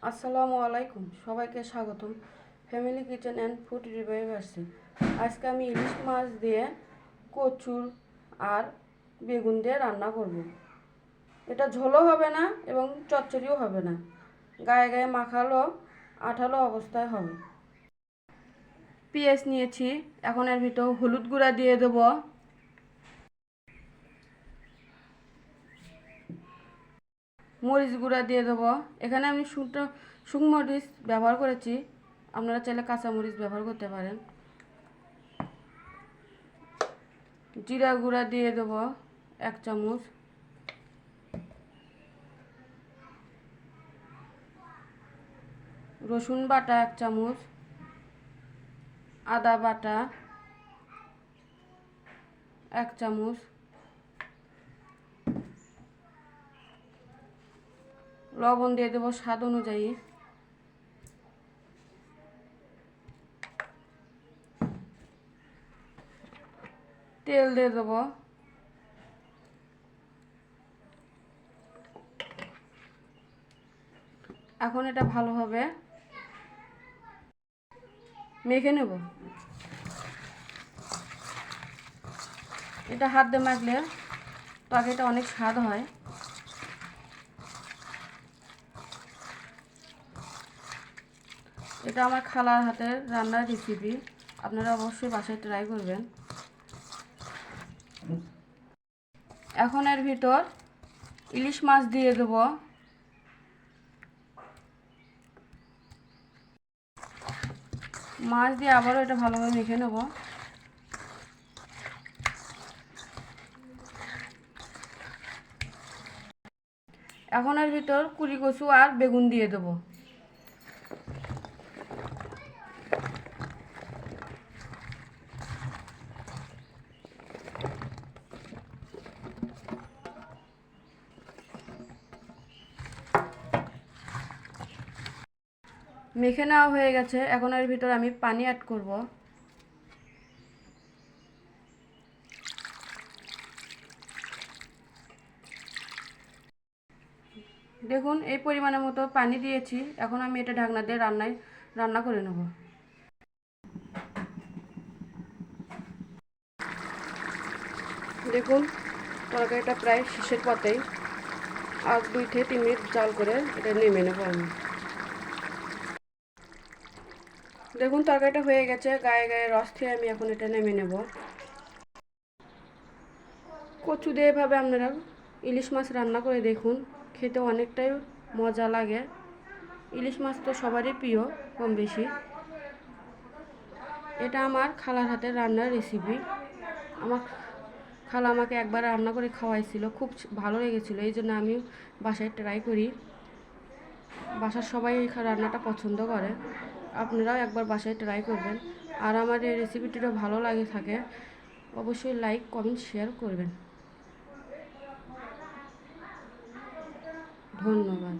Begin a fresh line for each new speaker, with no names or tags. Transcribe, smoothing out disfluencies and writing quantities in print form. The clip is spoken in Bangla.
আসসালামু আলাইকুম, সবাইকে স্বাগতম ফ্যামিলি কিচেন অ্যান্ড ফুড রিভাইভার্সে। আজকে আমি ইলিশ মাছ দিয়ে কচুর আর বেগুন দিয়ে রান্না করব। এটা ঝোলও হবে না এবং চচ্চড়িও হবে না, গায়ে গায়ে মাখালো আঠালো অবস্থায় হবে। পেঁয়াজ নিয়েছি, এখন এর ভিতর হলুদ গুঁড়া দিয়ে দেবো, মরিচ গুঁড়া দিয়ে দেবো। এখানে আমি শুকনো মরিচ ব্যবহার করেছি, আপনারা চাইলে কাঁচা মরিচ ব্যবহার করতে পারেন। জিরা গুঁড়া দিয়ে দেবো 1 চামচ, রসুন বাটা 1 চামচ, আদা বাটা 1 চামচ, লবণ দিয়ে দেবো স্বাদ অনুযায়ী, তেল দিয়ে দেবো, এখন এটা ভালোভাবে মেখে নেব। এটা হাত দিয়ে মাখলে তরকারিটা অনেক স্বাদ হয়। এটা আমার খালার হাতের রান্নার রেসিপি, আপনারা অবশ্যই বাসায় ট্রাই করবেন। এখন এর ভিতর ইলিশ মাছ দিয়ে দেবো, মাছ দিয়ে আবারও এটা ভালোভাবে মেখে নেব। এখন এর ভিতর কুড়ি কচু আর বেগুন দিয়ে দেবো। মেখে নেওয়া হয়ে গেছে, এখন এর ভিতর আমি পানি অ্যাড করব। দেখুন এই পরিমাণের মতো পানি দিয়েছি, এখন আমি এটা ঢাকনা দিয়ে রান্না করে নেব। দেখুন তরকারিটা প্রায় শেষের পথেই, আর 2 থেকে 3 মিনিট জাল করে এটা নেমে নেব আমি। দেখুন তরকারিটা হয়ে গেছে, গায়ে গায়ে রস থেকে আমি এখন এটা নেমে নেব। কচু দিয়ে এভাবে আপনারা ইলিশ মাছ রান্না করে দেখুন, খেতে অনেকটাই মজা লাগে। ইলিশ মাছ তো সবারই প্রিয় কম বেশি। এটা আমার খালার হাতের রান্নার রেসিপি। আমার খালা আমাকে একবার রান্না করে খাওয়াইছিল, খুব ভালো লেগেছিলো, এই জন্য আমি বাসায় ট্রাই করি। বাসার সবাই এই রান্নাটা পছন্দ করে, আপনারাও একবার বাসায় ট্রাই করবেন। আর আমার এই রেসিপিটিটা ভালো লাগে থাকে অবশ্যই লাইক কমেন্ট শেয়ার করবেন। ধন্যবাদ।